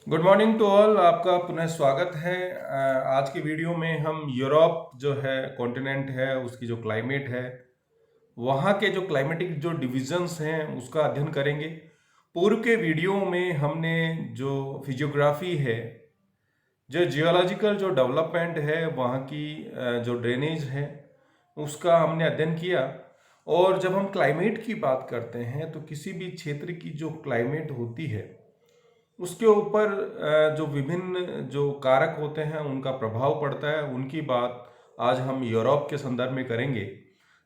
Good morning to all. आपका पुनः स्वागत है। आज की वीडियो में हम यूरोप जो है कॉन्टिनेंट है उसकी जो क्लाइमेट है वहाँ के जो क्लाइमेटिक जो डिविजन्स हैं उसका अध्ययन करेंगे। पूर्व के वीडियो में हमने जो फिजियोग्राफी है, जो जियोलॉजिकल जो डेवलपमेंट है, वहाँ की जो ड्रेनेज है उसका हमने अध्ययन किया। और जब हम क्लाइमेट की बात करते हैं तो किसी भी क्षेत्र की जो क्लाइमेट होती है उसके ऊपर जो विभिन्न जो कारक होते हैं उनका प्रभाव पड़ता है। उनकी बात आज हम यूरोप के संदर्भ में करेंगे।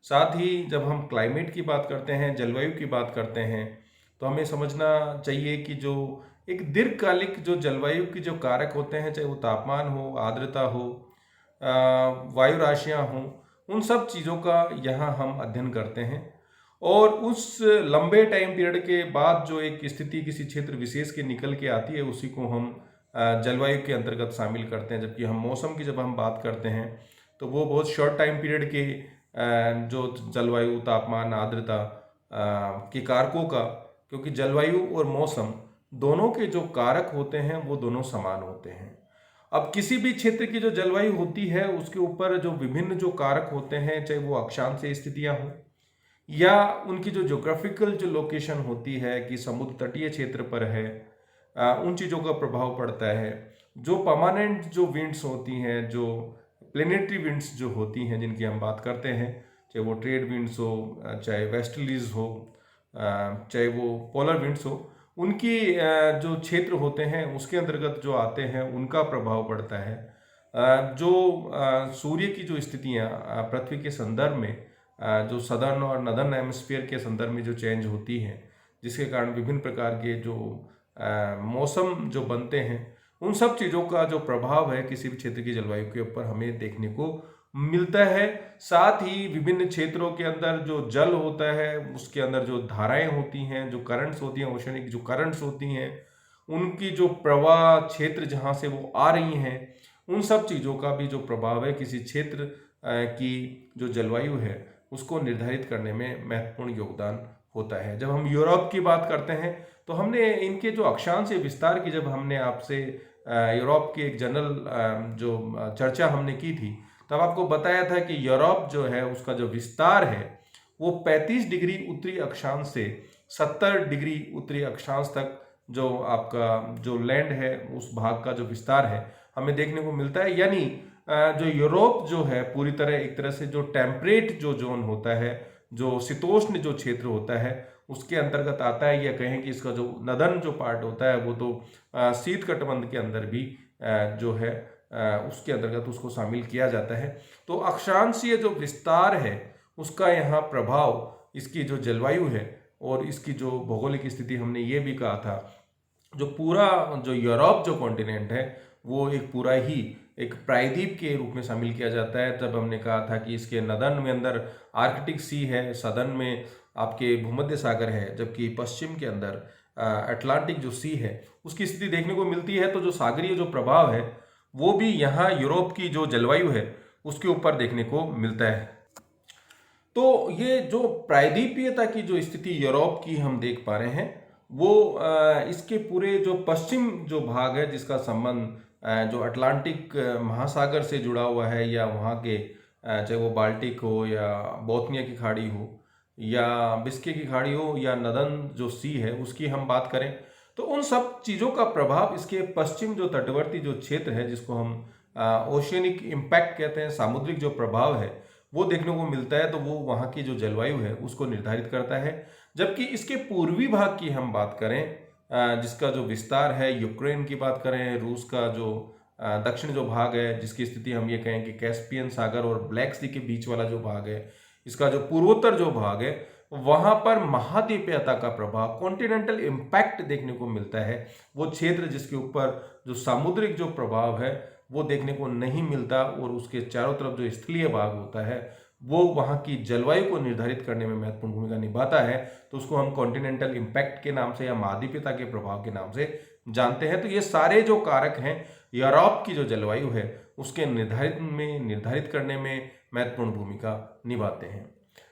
साथ ही जब हम क्लाइमेट की बात करते हैं, जलवायु की बात करते हैं, तो हमें समझना चाहिए कि जो एक दीर्घकालिक जो जलवायु की जो कारक होते हैं, चाहे वो तापमान हो, आर्द्रता हो, वायु राशियाँ हों, उन सब चीज़ों का यहाँ हम अध्ययन करते हैं। और उस लंबे टाइम पीरियड के बाद जो एक स्थिति किसी क्षेत्र विशेष के निकल के आती है उसी को हम जलवायु के अंतर्गत शामिल करते हैं। जबकि हम मौसम की जब हम बात करते हैं तो वो बहुत शॉर्ट टाइम पीरियड के जो जलवायु, तापमान, आर्द्रता के कारकों का, क्योंकि जलवायु और मौसम दोनों के जो कारक होते हैं वो दोनों समान होते हैं। अब किसी भी क्षेत्र की जो जलवायु होती है उसके ऊपर जो विभिन्न जो कारक होते हैं, चाहे वो अक्षांशीय स्थितियां हों या उनकी जो ज्योग्राफिकल जो लोकेशन होती है कि समुद्र तटीय क्षेत्र पर है, उन चीज़ों का प्रभाव पड़ता है। जो परमानेंट जो विंड्स होती हैं, जो प्लेनेटरी विंड्स जो होती हैं जिनकी हम बात करते हैं, चाहे वो ट्रेड विंड्स हो, चाहे वेस्टर्लीज हो, चाहे वो पोलर विंड्स हो, उनकी जो क्षेत्र होते हैं उसके अंतर्गत जो आते हैं उनका प्रभाव पड़ता है। जो सूर्य की जो स्थितियाँ पृथ्वी के संदर्भ में जो सदर्न और नदर्न हेमिस्फीयर के संदर्भ में जो चेंज होती हैं, जिसके कारण विभिन्न प्रकार के जो मौसम जो बनते हैं, उन सब चीज़ों का जो प्रभाव है किसी भी क्षेत्र की जलवायु के ऊपर हमें देखने को मिलता है। साथ ही विभिन्न क्षेत्रों के अंदर जो जल होता है उसके अंदर जो धाराएं होती हैं, जो करंट्स होती हैं, ओशनिक जो करंट्स होती हैं, उनकी जो प्रवाह क्षेत्र जहाँ से वो आ रही हैं, उन सब चीज़ों का भी जो प्रभाव है किसी क्षेत्र की जो जलवायु है उसको निर्धारित करने में महत्वपूर्ण योगदान होता है। जब हम यूरोप की बात करते हैं तो हमने इनके जो अक्षांशीय विस्तार की जब हमने आपसे यूरोप की एक जनरल जो चर्चा हमने की थी, तब आपको बताया था कि यूरोप जो है उसका जो विस्तार है वो 35 डिग्री उत्तरी अक्षांश से 70 डिग्री उत्तरी अक्षांश तक जो आपका जो लैंड है उस भाग का जो विस्तार है हमें देखने को मिलता है। यानी जो यूरोप जो है पूरी तरह एक तरह से जो टेम्परेट जो जोन होता है, जो शीतोष्ण जो क्षेत्र होता है उसके अंतर्गत आता है, या कहें कि इसका जो नदन जो पार्ट होता है वो तो शीत कटिबंध के अंदर भी जो है उसके अंतर्गत उसको शामिल किया जाता है। तो अक्षांशीय जो विस्तार है उसका यहाँ प्रभाव इसकी जो जलवायु है और इसकी जो भौगोलिक स्थिति, हमने ये भी कहा था जो पूरा जो यूरोप जो कॉन्टिनेंट है वो एक पूरा ही एक प्रायद्वीप के रूप में शामिल किया जाता है। तब हमने कहा था कि इसके नदन में अंदर आर्कटिक सी है, सदन में आपके भूमध्य सागर है, जबकि पश्चिम के अंदर अटलांटिक जो सी है उसकी स्थिति देखने को मिलती है। तो जो सागरीय जो प्रभाव है वो भी यहाँ यूरोप की जो जलवायु है उसके ऊपर देखने को मिलता है। तो ये जो प्रायद्वीपीयता की जो स्थिति यूरोप की हम देख पा रहे हैं वो इसके पूरे जो पश्चिम जो भाग है जिसका संबंध जो अटलांटिक महासागर से जुड़ा हुआ है, या वहाँ के चाहे वो बाल्टिक हो या बोथनिया की खाड़ी हो या बिस्के की खाड़ी हो या नदन जो सी है उसकी हम बात करें, तो उन सब चीज़ों का प्रभाव इसके पश्चिम जो तटवर्ती जो क्षेत्र है जिसको हम ओशियनिक इम्पैक्ट कहते हैं, सामुद्रिक जो प्रभाव है वो देखने को मिलता है। तो वो वहाँ की जो जलवायु है उसको निर्धारित करता है। जबकि इसके पूर्वी भाग की हम बात करें जिसका जो विस्तार है, यूक्रेन की बात करें, रूस का जो दक्षिण जो भाग है जिसकी स्थिति हम ये कहें कि कैस्पियन सागर और ब्लैक सी के बीच वाला जो भाग है, इसका जो पूर्वोत्तर जो भाग है वहाँ पर महाद्वीपीयता का प्रभाव, कॉन्टिनेंटल इम्पैक्ट देखने को मिलता है। वो क्षेत्र जिसके ऊपर जो सामुद्रिक जो प्रभाव है वो देखने को नहीं मिलता और उसके चारों तरफ जो स्थलीय भाग होता है वो वहाँ की जलवायु को निर्धारित करने में महत्वपूर्ण भूमिका निभाता है। तो उसको हम कॉन्टिनेंटल इम्पैक्ट के नाम से या महाद्वीपीयता के प्रभाव के नाम से जानते हैं। तो ये सारे जो कारक हैं यूरोप की जो जलवायु है उसके निर्धारित करने में महत्वपूर्ण भूमिका निभाते हैं।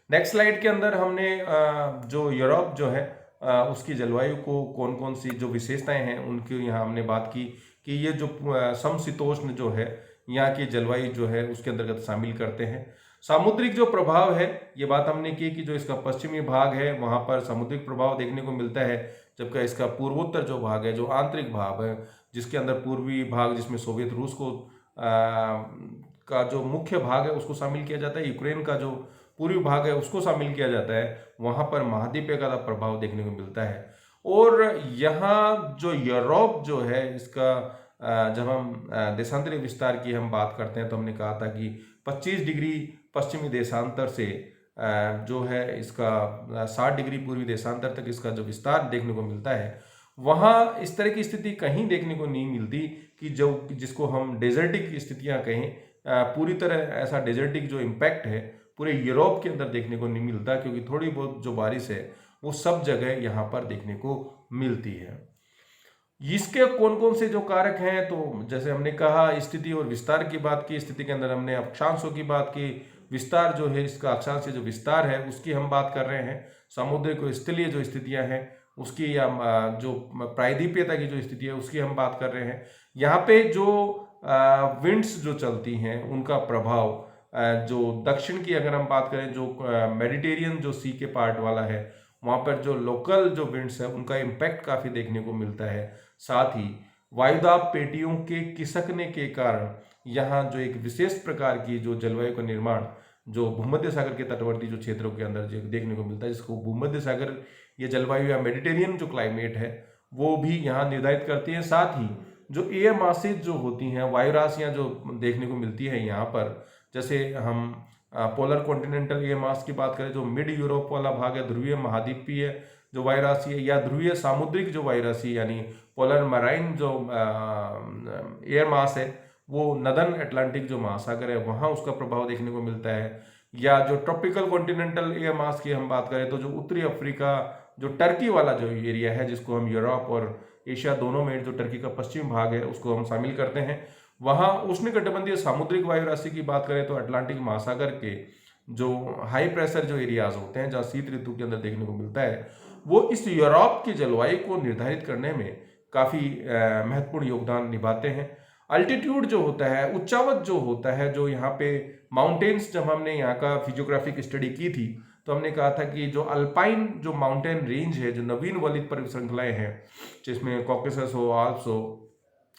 नेक्स्ट स्लाइड के अंदर हमने जो यूरोप जो है उसकी जलवायु को कौन कौन सी जो विशेषताएं हैं उनकी यहाँ हमने बात की कि ये जो समशीतोष्ण जो है यहाँ की जलवायु जो है उसके अंतर्गत शामिल करते हैं। सामुद्रिक जो प्रभाव है ये बात हमने की कि जो इसका पश्चिमी भाग है वहाँ पर समुद्रिक प्रभाव देखने को मिलता है, जबकि इसका पूर्वोत्तर जो भाग है, जो आंतरिक भाग है, जिसके अंदर पूर्वी भाग जिसमें सोवियत रूस को का जो मुख्य भाग है उसको शामिल किया जाता है, यूक्रेन का जो पूर्वी भाग है उसको शामिल किया जाता है, वहाँ पर महाद्वीपीय का प्रभाव देखने को मिलता है। और यहाँ जो यूरोप जो है इसका जब हम देशांतरीय विस्तार की हम बात करते हैं तो हमने कहा था कि 25 डिग्री पश्चिमी देशांतर से जो है इसका 60 डिग्री पूर्वी देशांतर तक इसका जो विस्तार देखने को मिलता है, वहाँ इस तरह की स्थिति कहीं देखने को नहीं मिलती कि जो जिसको हम डेजर्टिक स्थितियाँ कहें, पूरी तरह ऐसा डेजर्टिक जो इम्पैक्ट है पूरे यूरोप के अंदर देखने को नहीं मिलता, क्योंकि थोड़ी बहुत जो बारिश है वो सब जगह यहाँ पर देखने को मिलती है। इसके कौन कौन से जो कारक हैं, तो जैसे हमने कहा स्थिति और विस्तार की बात की, स्थिति के अंदर हमने अक्षांशों की बात की, विस्तार जो है इसका अक्षांश से जो विस्तार है उसकी हम बात कर रहे हैं, सामुद्रिक और स्थलीय जो स्थितियां हैं उसकी, या जो प्रायद्वीपीयता की जो स्थिति है उसकी हम बात कर रहे हैं। यहाँ पे जो विंड्स जो चलती हैं उनका प्रभाव, जो दक्षिण की अगर हम बात करें, जो मेडिटेरियन जो सी के पार्ट वाला है वहाँ पर जो लोकल जो विंड्स है उनका इम्पैक्ट काफ़ी देखने को मिलता है। साथ ही वायुदाब पेटियों के खिसकने के कारण यहाँ जो एक विशेष प्रकार की जो जलवायु का निर्माण जो भूमध्य सागर के तटवर्ती जो क्षेत्रों के अंदर जो देखने को मिलता है, जिसको भूमध्य सागर ये जलवायु या मेडिटेरियन जो क्लाइमेट है वो भी यहाँ निर्धारित करती है। साथ ही जो एयर मासेज जो होती हैं, वायु राशियाँ जो देखने को मिलती है यहाँ पर, जैसे हम पोलर कॉन्टिनेंटल एयर मास की बात करें, जो मिड यूरोप वाला भाग है, ध्रुवीय महाद्वीपीय जो वायु राशि है, या ध्रुवीय सामुद्रिक जो वायु राशि यानी पोलर मराइन जो एयर मास है, वो नदर्न अटलांटिक जो महासागर है वहाँ उसका प्रभाव देखने को मिलता है। या जो ट्रॉपिकल कॉन्टिनेंटल एयर मास की हम बात करें तो जो उत्तरी अफ्रीका जो टर्की वाला जो एरिया है, जिसको हम यूरोप और एशिया दोनों में जो टर्की का पश्चिम भाग है उसको हम शामिल करते हैं, वहाँ उष्णकटिबंधीय सामुद्रिक वायु राशि की बात करें तो अटलांटिक महासागर के जो हाई प्रेशर जो एरियाज होते हैं जहाँ शीत ऋतु के अंदर देखने को मिलता है, वो इस यूरोप की जलवायु को निर्धारित करने में काफ़ी महत्वपूर्ण योगदान निभाते हैं। अल्टीट्यूड जो होता है, उच्चावत जो होता है, जो यहाँ पे माउंटेन्स, जब हमने यहाँ का फिजियोग्राफिक स्टडी की थी तो हमने कहा था कि जो अल्पाइन जो माउंटेन रेंज है, जो नवीन वलित पर्वत श्रृंखलाएं हैं, जिसमें कॉकेसस हो, आल्प्स हो,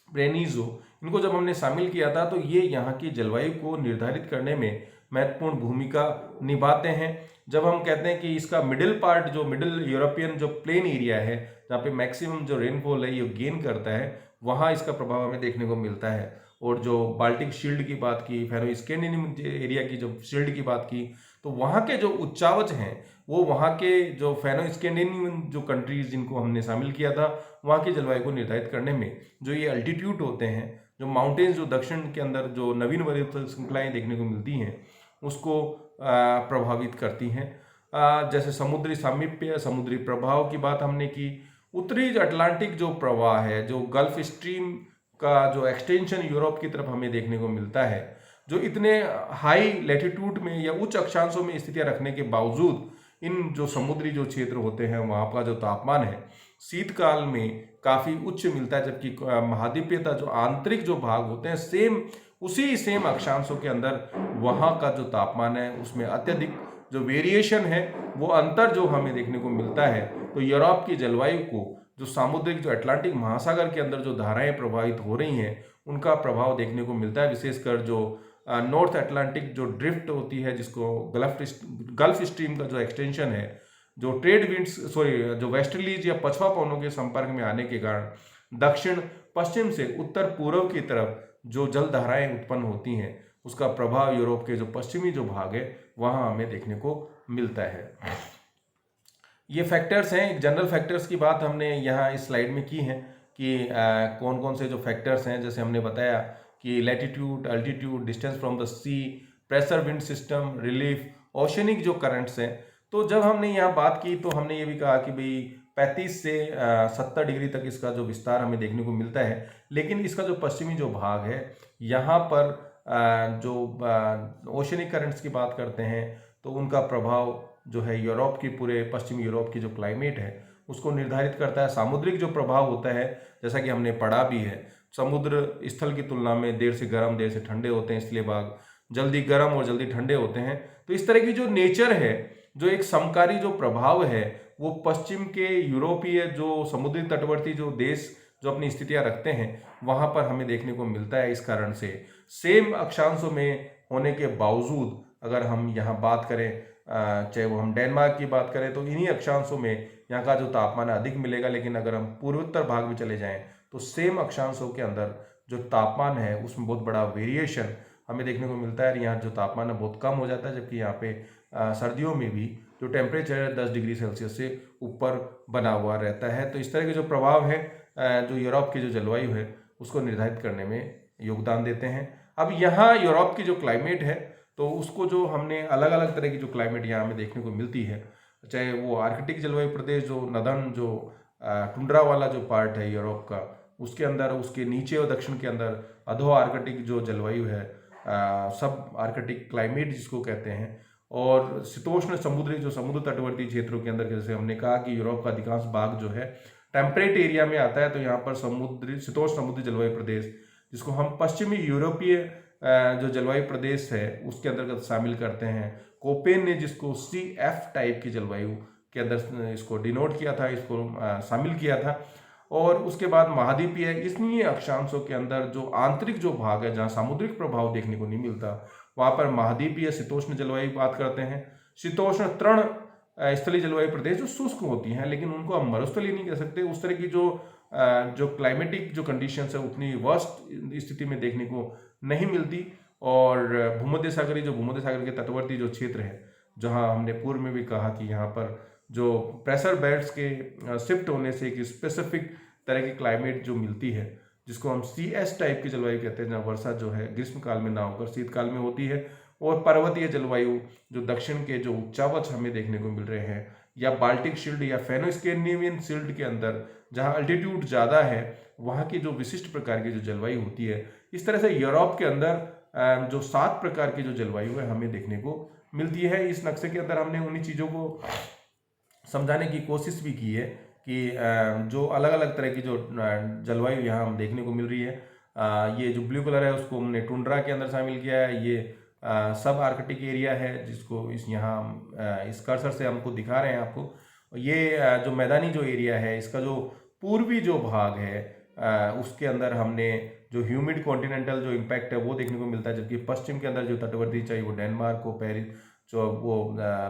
प्रेनीज हो, इनको जब हमने शामिल किया था तो ये यहाँ की जलवायु को निर्धारित करने में महत्वपूर्ण भूमिका निभाते हैं। जब हम कहते हैं कि इसका मिडिल पार्ट, जो मिडिल यूरोपियन जो प्लेन एरिया है जहाँ पे मैक्सिमम जो रेनफॉल है ये गेन करता है, वहाँ इसका प्रभाव हमें देखने को मिलता है। और जो बाल्टिक शील्ड की बात की, फैनो स्कैंडिनेवियन एरिया की जो शील्ड की बात की, तो वहाँ के जो उच्चावच हैं वो वहाँ के जो फैनो स्कैंडिनेवियन जो कंट्रीज जिनको हमने शामिल किया था वहाँ की जलवायु को निर्धारित करने में जो ये अल्टीट्यूड होते हैं, जो माउंटेन्स जो दक्षिण के अंदर जो नवीन वलित श्रृंखलाएँ देखने को मिलती हैं उसको प्रभावित करती हैं। जैसे समुद्री सामीप्य, समुद्री प्रभाव की बात हमने की, उत्तरी अटलांटिक जो प्रवाह है, जो गल्फ स्ट्रीम का जो एक्सटेंशन यूरोप की तरफ हमें देखने को मिलता है, जो इतने हाई लैटिट्यूड में या उच्च अक्षांशों में स्थितियां रखने के बावजूद इन जो समुद्री जो क्षेत्र होते हैं वहाँ का जो तापमान है शीतकाल में काफ़ी उच्च मिलता है, जबकि महाद्वीपीयता जो आंतरिक जो भाग होते हैं उसी सेम अक्षांशों के अंदर वहाँ का जो तापमान है उसमें अत्यधिक जो वेरिएशन है, वो अंतर जो हमें देखने को मिलता है। तो यूरोप की जलवायु को जो सामुद्रिक जो अटलांटिक महासागर के अंदर जो धाराएं प्रभावित हो रही हैं उनका प्रभाव देखने को मिलता है, विशेषकर जो नॉर्थ अटलांटिक जो ड्रिफ्ट होती है, जिसको गल्फ स्ट्रीम का जो एक्सटेंशन है, जो ट्रेड विंड्स जो वेस्टर्लीज या पछवा पवनों के संपर्क में आने के कारण दक्षिण पश्चिम से उत्तर पूर्व की तरफ जो जल धाराएं उत्पन्न होती हैं उसका प्रभाव यूरोप के जो पश्चिमी जो भाग है वहाँ हमें देखने को मिलता है। ये फैक्टर्स हैं, जनरल फैक्टर्स की बात हमने यहाँ इस स्लाइड में की है कि कौन कौन से जो फैक्टर्स हैं, जैसे हमने बताया कि latitude, altitude, distance from the sea, pressure, wind system, relief, oceanic जो करंट्स हैं। तो जब हमने यहाँ बात की तो हमने ये भी कहा कि भाई 35 से 70 डिग्री तक इसका जो विस्तार हमें देखने को मिलता है, लेकिन इसका जो पश्चिमी जो भाग है यहाँ पर जो ओशनिक करंट्स की बात करते हैं तो उनका प्रभाव जो है यूरोप की, पूरे पश्चिमी यूरोप की जो क्लाइमेट है उसको निर्धारित करता है। सामुद्रिक जो प्रभाव होता है, जैसा कि हमने पढ़ा भी है, समुद्र स्थल की तुलना में देर से गर्म देर से ठंडे होते हैं, इसलिए भाग जल्दी गर्म और जल्दी ठंडे होते हैं। तो इस तरह की जो नेचर है, जो एक समकारी जो प्रभाव है, वो पश्चिम के यूरोपीय जो समुद्री तटवर्ती जो देश जो अपनी स्थितियां रखते हैं वहां पर हमें देखने को मिलता है। इस कारण से सेम अक्षांशों में होने के बावजूद अगर हम यहाँ बात करें, चाहे वो हम डेनमार्क की बात करें, तो इन्हीं अक्षांशों में यहाँ का जो तापमान अधिक मिलेगा। लेकिन अगर हम पूर्वोत्तर भाग में चले जाएं तो सेम अक्षांशों के अंदर जो तापमान है उसमें बहुत बड़ा वेरिएशन हमें देखने को मिलता है। यहाँ जो तापमान है बहुत कम हो जाता है, जबकि यहाँ पे सर्दियों में भी जो टेम्परेचर है 10 डिग्री सेल्सियस से ऊपर बना हुआ रहता है। तो इस तरह के जो प्रभाव है जो यूरोप की जो जलवायु है उसको निर्धारित करने में योगदान देते हैं। अब यहाँ यूरोप की जो क्लाइमेट है, तो उसको जो हमने अलग अलग तरह की जो क्लाइमेट यहाँ हमें देखने को मिलती है, चाहे वो आर्कटिक जलवायु प्रदेश जो नदन जो टुंड्रा वाला जो पार्ट है यूरोप का, उसके अंदर, उसके नीचे और दक्षिण के अंदर अधो आर्कटिक जो जलवायु है, सब आर्कटिक क्लाइमेट जिसको कहते हैं, और शीतोष्ण समुद्री जो समुद्र तटवर्ती क्षेत्रों के अंदर, जैसे हमने कहा कि यूरोप का अधिकांश भाग जो है टेम्परेट एरिया में आता है। तो यहाँ पर समुद्री शीतोष्ण समुद्री जलवायु प्रदेश, जिसको हम पश्चिमी यूरोपीय जो जलवायु प्रदेश है उसके अंतर्गत शामिल करते हैं। कोपेन ने जिसको CF टाइप की जलवायु के अंदर इसको डिनोट किया था, इसको शामिल किया था। और उसके बाद महाद्वीपीय इसलिए अक्षांशों के अंदर जो आंतरिक जो भाग है जहाँ सामुद्रिक प्रभाव देखने को नहीं मिलता, वहाँ पर महाद्वीपीय शीतोष्ण जलवायु बात करते हैं। शीतोष्ण तृण स्थलीय जलवायु प्रदेश जो शुष्क होती हैं, लेकिन उनको हम मरुस्थलीय नहीं कह सकते। उस तरह की जो क्लाइमेटिक जो कंडीशंस है उतनी वर्स्ट स्थिति में देखने को नहीं मिलती। और भूमध्य सागर के तटवर्ती जो क्षेत्र है, जहां हमने पूर्व में भी कहा कि यहाँ पर जो प्रेशर बेल्ट्स के शिफ्ट होने से एक स्पेसिफिक तरह की क्लाइमेट जो मिलती है, जिसको हम CS टाइप की जलवायु कहते हैं, जहाँ वर्षा जो है ग्रीष्म काल में ना होकर शीतकाल में होती है। और पर्वतीय जलवायु जो दक्षिण के जो उच्चावच हमें देखने को मिल रहे हैं, या बाल्टिक शील्ड या फेनो-स्कैंडिनेवियन शील्ड के अंदर जहाँ अल्टीट्यूड ज़्यादा है, वहाँ की जो विशिष्ट प्रकार की जो जलवायु होती है। इस तरह से यूरोप के अंदर जो 7 प्रकार की जो जलवायु है हमें देखने को मिलती है। इस नक्शे के अंदर हमने उन्हीं चीज़ों को समझाने की कोशिश भी की है कि जो अलग अलग तरह की जो जलवायु यहाँ हम देखने को मिल रही है, ये जो ब्लू कलर है उसको हमने टुंड्रा के अंदर शामिल किया है। ये सब आर्कटिक एरिया है, जिसको इस यहाँ इस कर्सर से हमको दिखा रहे हैं आपको। ये जो मैदानी जो एरिया है, इसका जो पूर्वी जो भाग है उसके अंदर हमने जो ह्यूमिड कॉन्टिनेंटल जो इम्पैक्ट है वो देखने को मिलता है। जबकि पश्चिम के अंदर जो तटवर्ती, चाहे वो डेनमार्क हो, पेरिस जो वो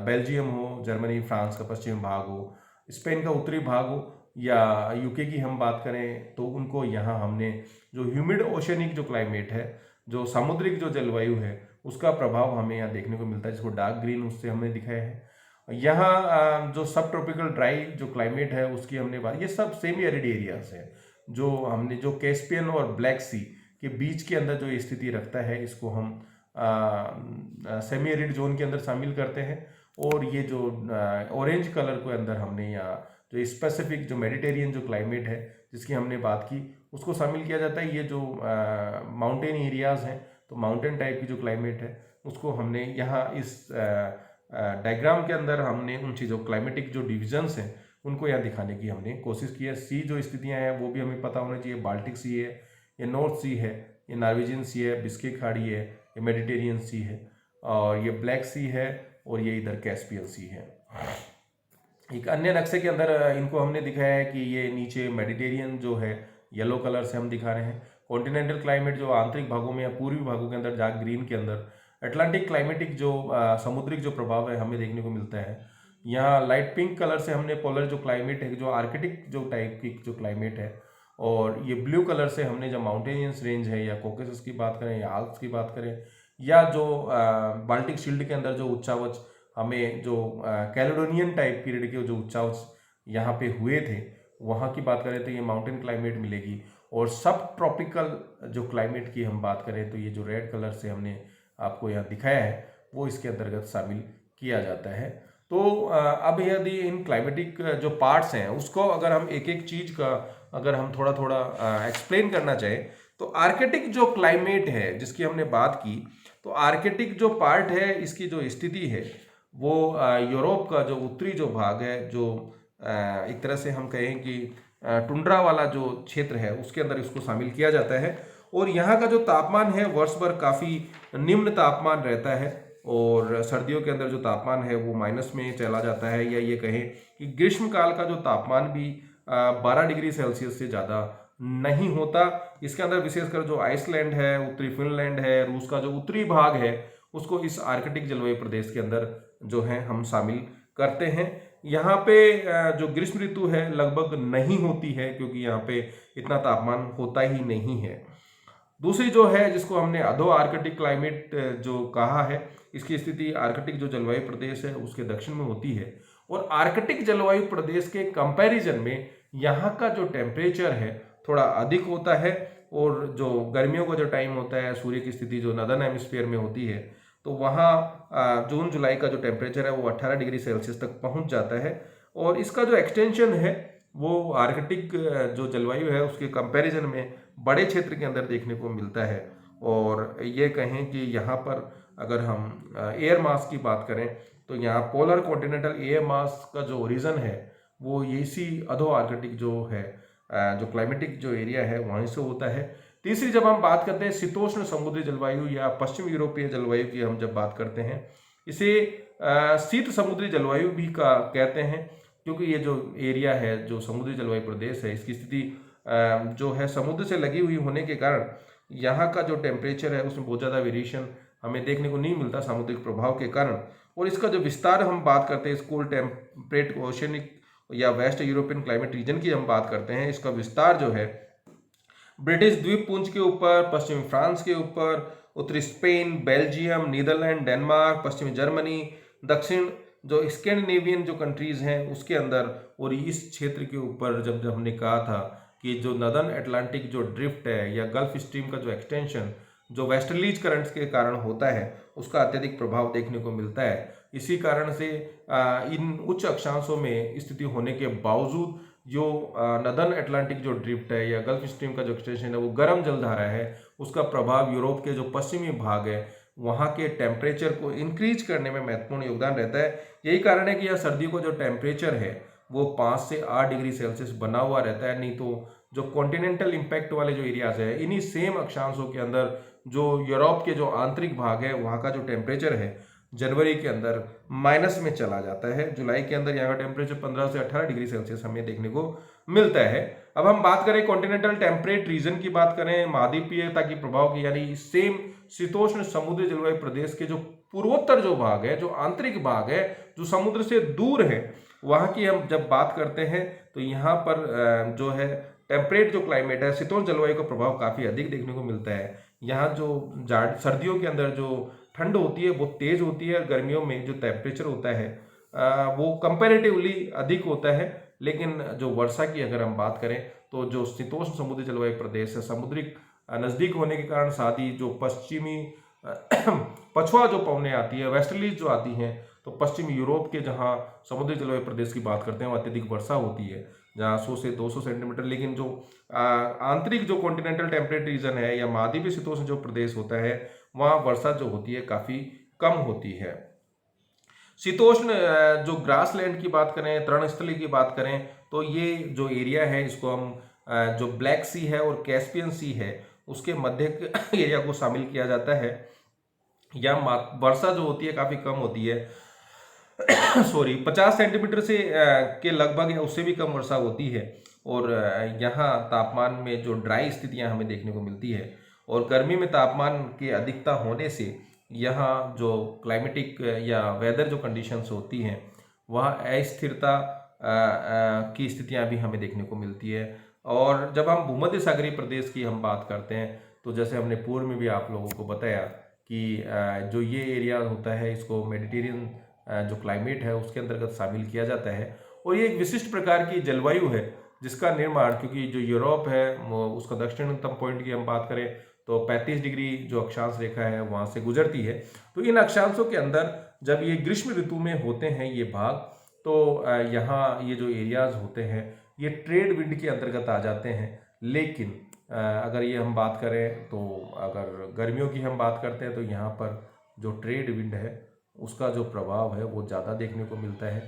बेल्जियम हो, जर्मनी फ्रांस का पश्चिम भाग हो, स्पेन का उत्तरी भाग हो, या UK की हम बात करें, तो उनको यहाँ हमने जो ह्यूमिड ओशनिक जो क्लाइमेट है, जो सामुद्रिक जो जलवायु है, उसका प्रभाव हमें यहाँ देखने को मिलता है, जिसको डार्क ग्रीन उससे हमने दिखाया है। यहाँ जो सब ट्रॉपिकल ड्राई जो क्लाइमेट है उसकी हमने बात, ये सब सेमी एरिड एरियाज है जो हमने जो कैस्पियन और ब्लैक सी के बीच के अंदर जो स्थिति रखता है, इसको हम सेमी एरिड जोन के अंदर शामिल करते हैं। और ये जो ऑरेंज कलर के अंदर हमने यहाँ जो स्पेसिफिक जो मेडिटेरियन जो क्लाइमेट है जिसकी हमने बात की, उसको शामिल किया जाता है। ये जो माउंटेन एरियाज हैं, तो माउंटेन टाइप की जो क्लाइमेट है उसको हमने यहाँ इस डायग्राम के अंदर हमने उन चीज़ों क्लाइमेटिक जो डिविजन्स हैं उनको यहाँ दिखाने की हमने कोशिश की है। सी जो स्थितियाँ हैं वो भी हमें पता होना चाहिए। बाल्टिक सी है, ये नॉर्थ सी है, ये नॉर्वेजियन सी है, बिस्के खाड़ी है, ये मेडिटेरियन सी है, और ये ब्लैक सी है, और ये इधर कैस्पियन सी है। एक अन्य नक्शे के अंदर इनको हमने दिखाया है कि ये नीचे मेडिटेरियन जो है येलो कलर से हम दिखा रहे हैं। कॉन्टिनेंटल क्लाइमेट जो आंतरिक भागों में या पूर्वी भागों के अंदर डार्क ग्रीन के अंदर अटलांटिक क्लाइमेटिक जो समुद्रिक जो प्रभाव है हमें देखने को मिलता है। यहाँ लाइट पिंक कलर से हमने पोलर जो क्लाइमेट है, जो आर्कटिक जो टाइप की जो क्लाइमेट है, और ये ब्लू कलर से हमने जो माउंटेनियस रेंज है या कॉकेसस की बात करें या आल्प्स की बात करें, या जो बाल्टिक शील्ड के अंदर जो उच्चावच हमें जो कैलेडोनियन टाइप पीरियड के जो उच्चावच यहाँ पे हुए थे वहाँ की बात करें तो ये माउंटेन क्लाइमेट मिलेगी। और सब ट्रॉपिकल जो क्लाइमेट की हम बात करें तो ये जो रेड कलर से हमने आपको यहाँ दिखाया है वो इसके अंतर्गत शामिल किया जाता है। तो अब यदि इन क्लाइमेटिक जो पार्ट्स हैं उसको अगर हम एक एक चीज़ का अगर हम थोड़ा थोड़ा एक्सप्लेन करना चाहें, तो आर्कटिक जो क्लाइमेट है जिसकी हमने बात की, तो आर्कटिक जो पार्ट है इसकी जो स्थिति है वो यूरोप का जो उत्तरी जो भाग है, जो एक तरह से हम कहें कि टुंड्रा वाला जो क्षेत्र है उसके अंदर इसको शामिल किया जाता है। और यहाँ का जो तापमान है वर्ष भर काफ़ी निम्न तापमान रहता है, और सर्दियों के अंदर जो तापमान है वो माइनस में चला जाता है, या ये कहें कि ग्रीष्म काल का जो तापमान भी 12 डिग्री सेल्सियस से ज़्यादा नहीं होता। इसके अंदर विशेषकर जो आइसलैंड है, उत्तरी फिनलैंड है, रूस का जो उत्तरी भाग है, उसको इस आर्कटिक जलवायु प्रदेश के अंदर जो है हम शामिल करते हैं। यहाँ पे जो ग्रीष्म ऋतु है लगभग नहीं होती है, क्योंकि यहाँ पे इतना तापमान होता ही नहीं है। दूसरी जो है जिसको हमने अधो आर्कटिक क्लाइमेट जो कहा है, इसकी स्थिति आर्कटिक जो जलवायु प्रदेश है उसके दक्षिण में होती है। और आर्कटिक जलवायु प्रदेश के कंपैरिजन में यहाँ का जो टेम्परेचर है थोड़ा अधिक होता है, और जो गर्मियों का जो टाइम होता है, सूर्य की स्थिति जो नदर्न हेमिस्फीयर में होती है, तो वहाँ जून जुलाई का जो टेम्परेचर है वो 18 डिग्री सेल्सियस तक पहुँच जाता है। और इसका जो एक्सटेंशन है वो आर्कटिक जो जलवायु है उसके कंपैरिजन में बड़े क्षेत्र के अंदर देखने को मिलता है। और ये कहें कि यहाँ पर अगर हम एयर मास की बात करें तो यहाँ पोलर कॉन्टिनेंटल एयर मास का जो ओरिजिन है वो इसी अधो आर्कटिक जो है जो क्लाइमेटिक जो एरिया है वहीं से होता है। तीसरी जब हम बात करते हैं शीतोष्ण समुद्री जलवायु या पश्चिम यूरोपीय जलवायु की हम जब बात करते हैं, इसे शीत समुद्री जलवायु भी का कहते हैं, क्योंकि ये जो एरिया है जो समुद्री जलवायु प्रदेश है इसकी स्थिति जो है समुद्र से लगी हुई होने के कारण यहाँ का जो टेम्परेचर है उसमें बहुत ज़्यादा वेरिएशन हमें देखने को नहीं मिलता सामुद्रिक प्रभाव के कारण। और इसका जो विस्तार हम बात करते हैं, कोल्ड टेम्परेट ओशनिक या वेस्ट यूरोपियन क्लाइमेट रीजन की हम बात करते हैं, इसका विस्तार जो है ब्रिटिश द्वीपपुंज के ऊपर, पश्चिमी फ्रांस के ऊपर, उत्तरी स्पेन, बेल्जियम, नीदरलैंड, डेनमार्क, पश्चिमी जर्मनी, दक्षिण जो स्कैंडिनेवियन जो कंट्रीज हैं उसके अंदर, और इस क्षेत्र के ऊपर जब जब हमने कहा था कि जो नदर्न अटलांटिक जो ड्रिफ्ट है या गल्फ स्ट्रीम का जो एक्सटेंशन जो वेस्टर्लीज करंट्स के कारण होता है उसका अत्यधिक प्रभाव देखने को मिलता है। इसी कारण से इन उच्च अक्षांशों में स्थिति होने के बावजूद जो नदर्न अटलांटिक जो ड्रिफ्ट है या गल्फ स्ट्रीम का जो एक्सटेंशन है वो गर्म जलधारा है, उसका प्रभाव यूरोप के जो पश्चिमी भाग है वहाँ के टेम्परेचर को इंक्रीज करने में महत्वपूर्ण योगदान रहता है। यही कारण है कि यह सर्दियों का जो टेम्परेचर है वो 5 से 8 डिग्री सेल्सियस बना हुआ रहता है। नहीं तो जो कॉन्टिनेंटल इम्पैक्ट वाले जो एरियाज है इन्हीं सेम अक्षांशों के अंदर जो यूरोप के जो आंतरिक भाग है वहाँ का जो टेम्परेचर है जनवरी के अंदर माइनस में चला जाता है। जुलाई के अंदर यहाँ का टेम्परेचर 15 से 18 डिग्री सेल्सियस हमें देखने को मिलता है। अब हम बात करें कॉन्टिनेंटल टेम्परेट रीजन की बात करें, महाद्वीपीयता की प्रभाव की, यानी सेम शीतोष्ण समुद्री जलवायु प्रदेश के जो पूर्वोत्तर जो भाग है, जो आंतरिक भाग है, जो समुद्र से दूर है, वहाँ की हम जब बात करते हैं तो यहाँ पर जो है टेम्परेट जो क्लाइमेट है, शीतोष्ण जलवायु का प्रभाव काफ़ी अधिक देखने को मिलता है। यहाँ जो सर्दियों के अंदर जो ठंड होती है वो तेज़ होती है, गर्मियों में जो टेम्परेचर होता है वो कंपैरेटिवली अधिक होता है। लेकिन जो वर्षा की अगर हम बात करें तो जो शीतोष्ण समुद्री जलवायु प्रदेश है, समुद्रिक नज़दीक होने के कारण साथ ही जो पश्चिमी पछुआ जो पवनें आती है, वेस्टर्लीज जो आती हैं, तो पश्चिमी यूरोप के जहाँ समुद्री जलवायु प्रदेश की बात करते हैं वहाँ अत्यधिक वर्षा होती है, जहाँ 100 से 200 सेंटीमीटर। लेकिन जो आंतरिक जो कॉन्टिनेंटल टेम्परेट रीजन है या महाद्वीपीय शीतोष्ण जो प्रदेश होता है वहाँ वर्षा जो होती है काफ़ी कम होती है। शीतोष्ण जो ग्रासलैंड की बात करें, तरणस्थली की बात करें, तो ये जो एरिया है इसको हम जो ब्लैक सी है और कैस्पियन सी है उसके मध्य एरिया को शामिल किया जाता है। यहाँ वर्षा जो होती है काफ़ी कम होती है सॉरी 50 सेंटीमीटर से के लगभग या उससे भी कम वर्षा होती है। और यहाँ तापमान में जो ड्राई स्थितियाँ हमें देखने को मिलती है, और गर्मी में तापमान के अधिकता होने से यहाँ जो क्लाइमेटिक या वेदर जो कंडीशंस होती हैं वहाँ अस्थिरता की स्थितियाँ भी हमें देखने को मिलती है। और जब हम भूमध्य सागरीय प्रदेश की हम बात करते हैं तो जैसे हमने पूर्व में भी आप लोगों को बताया कि जो ये एरिया होता है इसको मेडिटेरियन जो क्लाइमेट है उसके अंतर्गत शामिल किया जाता है। और ये एक विशिष्ट प्रकार की जलवायु है जिसका निर्माण, क्योंकि जो यूरोप है उसका दक्षिणतम पॉइंट की हम बात करें तो 35 डिग्री जो अक्षांश रेखा है वहाँ से गुजरती है। तो इन अक्षांशों के अंदर जब ये ग्रीष्म ऋतु में होते हैं ये भाग, तो यहाँ ये जो एरियाज होते हैं ये ट्रेड विंड के अंतर्गत आ जाते हैं। लेकिन अगर ये हम बात करें तो अगर गर्मियों की हम बात करते हैं तो यहाँ पर जो ट्रेड विंड है उसका जो प्रभाव है वो ज़्यादा देखने को मिलता है।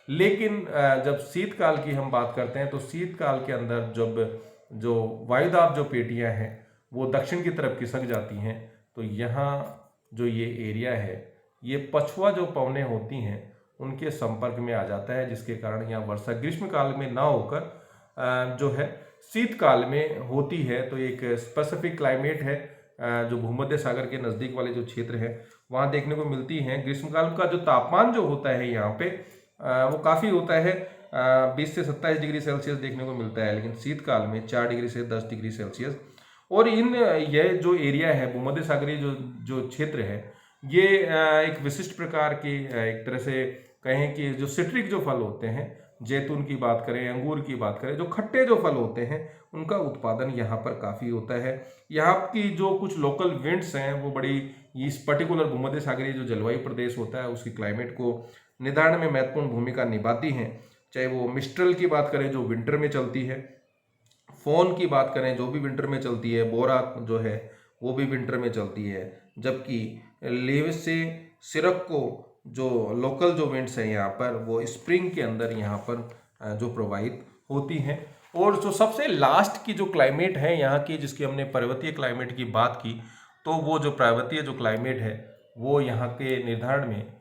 लेकिन जब शीतकाल की हम बात करते हैं तो शीतकाल के अंदर जब जो वायुदाब जो पेटियां हैं वो दक्षिण की तरफ खिसक जाती हैं, तो यहाँ जो ये एरिया है ये पछुआ जो पवनें होती हैं उनके संपर्क में आ जाता है, जिसके कारण यहाँ वर्षा ग्रीष्म काल में ना होकर जो है शीतकाल में होती है। तो एक स्पेसिफिक क्लाइमेट है जो भूमध्य सागर के नज़दीक वाले जो क्षेत्र है वहाँ देखने को मिलती हैं। ग्रीष्मकाल का जो तापमान जो होता है यहाँ पे वो काफ़ी होता है, 20 से 27 डिग्री सेल्सियस देखने को मिलता है, लेकिन शीतकाल में 4 डिग्री से 10 डिग्री सेल्सियस। और ये जो एरिया है भूमध्य सागरीय जो जो क्षेत्र है ये एक विशिष्ट प्रकार की एक तरह से कहें कि जो सिट्रिक जो फल होते हैं, जैतून की बात करें, अंगूर की बात करें, जो खट्टे जो फल होते हैं उनका उत्पादन यहाँ पर काफ़ी होता है। यहाँ की जो कुछ लोकल विंड्स हैं वो बड़ी इस पर्टिकुलर भूमध्य सागरीय जो जलवायु प्रदेश होता है उसकी क्लाइमेट को निर्धारण में महत्वपूर्ण भूमिका निभाती हैं। चाहे वो मिस्ट्रल की बात करें जो विंटर में चलती है, फोन की बात करें जो भी विंटर में चलती है, बोरा जो है वो भी विंटर में चलती है, जबकि लेविस से सिरक्को जो लोकल जो विंड्स हैं यहाँ पर वो स्प्रिंग के अंदर यहाँ पर जो प्रवाहित होती हैं। और जो सबसे लास्ट की जो क्लाइमेट है यहाँ की, जिसकी हमने पर्वतीय क्लाइमेट की बात की, तो वो जो पर्वतीय जो क्लाइमेट है वो यहाँ के निर्धारण में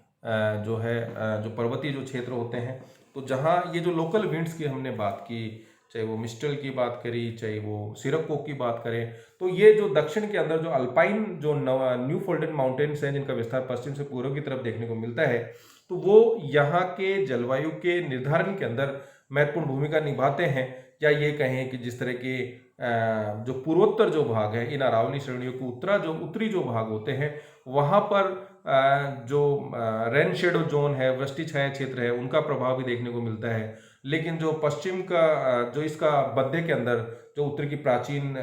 जो है जो पर्वतीय जो क्षेत्र होते हैं, तो जहाँ ये जो लोकल विंड्स की हमने बात की, चाहे वो मिस्ट्रल की बात करी, चाहे वो सिरक्को की बात करें, तो ये जो दक्षिण के अंदर जो अल्पाइन जो न्यू फोल्डेन माउंटेन्स हैं जिनका विस्तार पश्चिम से पूर्व की तरफ देखने को मिलता है, तो वो यहाँ के जलवायु के निर्धारण के अंदर महत्वपूर्ण भूमिका निभाते हैं। या ये कहें कि जिस तरह के जो पूर्वोत्तर जो भाग है इन अरावली श्रेणियों के उत्तरी जो भाग होते हैं वहाँ पर जो रेन शेडो जोन है, वृष्टि छाया क्षेत्र है, उनका प्रभाव भी देखने को मिलता है। लेकिन जो पश्चिम का जो इसका मध्य के अंदर जो उत्तर की प्राचीन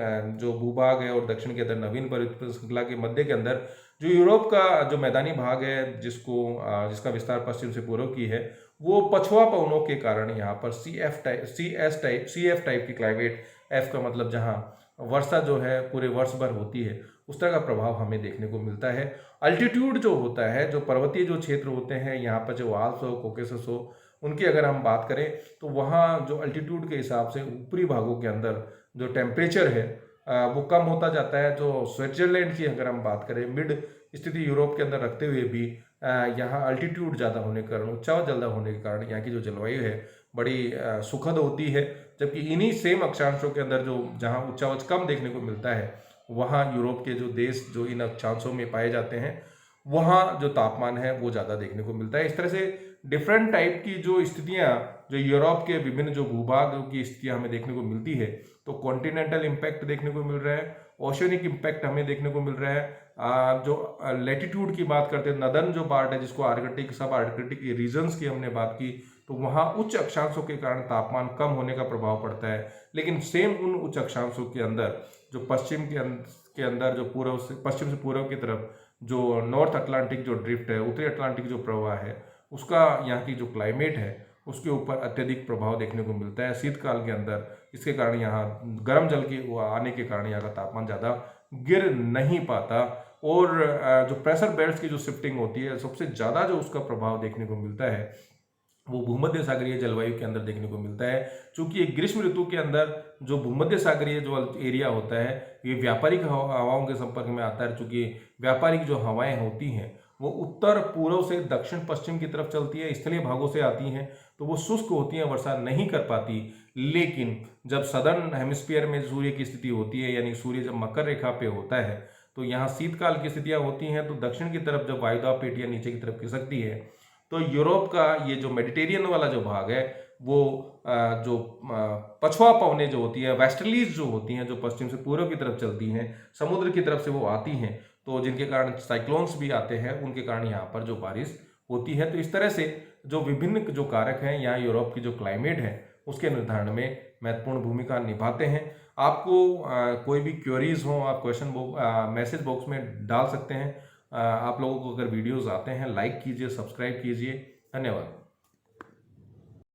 जो भूभाग है और दक्षिण के अंदर नवीन परिवर्तन श्रृंखला के मध्य के अंदर जो यूरोप का जो मैदानी भाग है जिसका विस्तार पश्चिम से पूर्व की है, वो पछुआ पवनों के कारण यहाँ पर सी एफ टाइप की क्लाइमेट, एफ का मतलब जहाँ वर्षा जो है पूरे वर्ष भर होती है, उस तरह का प्रभाव हमें देखने को मिलता है। अल्टीट्यूड जो होता है, जो पर्वतीय जो क्षेत्र होते हैं यहाँ पर, जो आल्प्स हो, कोकेसस हो, उनकी अगर हम बात करें तो वहाँ जो अल्टीट्यूड के हिसाब से ऊपरी भागों के अंदर जो टेम्परेचर है वो कम होता जाता है। जो स्विट्जरलैंड की अगर हम बात करें, मिड स्थिति यूरोप के अंदर रखते हुए भी यहाँ अल्टीट्यूड ज़्यादा होने के कारण, उच्चावच ज़्यादा होने के कारण यहाँ की जो जलवायु है बड़ी सुखद होती है। जबकि इन्हीं सेम अक्षांशों के अंदर जो जहाँ उच्चावच कम देखने को मिलता है, वहाँ यूरोप के जो देश जो इन अक्षांशों में पाए जाते हैं वहाँ जो तापमान है वो ज़्यादा देखने को मिलता है। इस तरह से डिफरेंट टाइप की जो स्थितियाँ जो यूरोप के विभिन्न जो भूभागों की स्थितियाँ हमें देखने को मिलती है, तो कॉन्टिनेंटल इम्पैक्ट देखने को मिल रहा है, ओशियनिक इम्पैक्ट हमें देखने को मिल रहा है। जो लेटीट्यूड की बात करते हैं, नदर्न जो पार्ट है जिसको आर्कटिक सब आर्कटिक रीजन्स की हमने बात की, तो वहाँ उच्च अक्षांशों के कारण तापमान कम होने का प्रभाव पड़ता है। लेकिन सेम उन उच्च अक्षांशों के अंदर जो पश्चिम के अंदर जो पश्चिम से पूर्व की तरफ जो नॉर्थ अटलांटिक जो ड्रिफ्ट है, उत्तरी अटलांटिक जो प्रवाह है, उसका यहाँ की जो क्लाइमेट है उसके ऊपर अत्यधिक प्रभाव देखने को मिलता है शीतकाल के अंदर। इसके कारण यहाँ गर्म जल के आने के कारण यहाँ का तापमान ज़्यादा गिर नहीं पाता। और जो प्रेशर बेल्ट्स की जो शिफ्टिंग होती है, सबसे ज़्यादा जो उसका प्रभाव देखने को मिलता है वो भूमध्य सागरीय जलवायु के अंदर देखने को मिलता है। चूंकि ग्रीष्म ऋतु के अंदर जो भूमध्य सागरीय जो एरिया होता है ये व्यापारिक हवाओं के संपर्क में आता है। चूंकि व्यापारिक जो हवाएं होती हैं वो उत्तर पूर्व से दक्षिण पश्चिम की तरफ चलती है, स्थलीय भागों से आती हैं, तो वो शुष्क होती हैं, वर्षा नहीं कर पाती। लेकिन जब सदर्न हेमिस्फीयर में सूर्य की स्थिति होती है, यानी सूर्य जब मकर रेखा पे होता है, तो यहाँ शीतकाल की स्थितियाँ होती हैं। तो दक्षिण की तरफ जब वायुदाब पेटियाँ नीचे की तरफ खिसकती है, तो यूरोप का ये जो मेडिटेरियन वाला जो भाग है वो जो पछुआ पवनें जो होती है, वेस्टर्लीज जो होती हैं, जो पश्चिम से पूर्व की तरफ चलती हैं, समुद्र की तरफ से वो आती हैं, तो जिनके कारण साइक्लोन्स भी आते हैं, उनके कारण यहाँ पर जो बारिश होती है। तो इस तरह से जो विभिन्न जो कारक हैं यहाँ यूरोप की जो क्लाइमेट है उसके निर्धारण में महत्वपूर्ण भूमिका निभाते हैं। आपको कोई भी क्वेरीज हो आप मैसेज बॉक्स में डाल सकते हैं। आप लोगों को अगर वीडियोस आते हैं लाइक कीजिए, सब्सक्राइब कीजिए। धन्यवाद।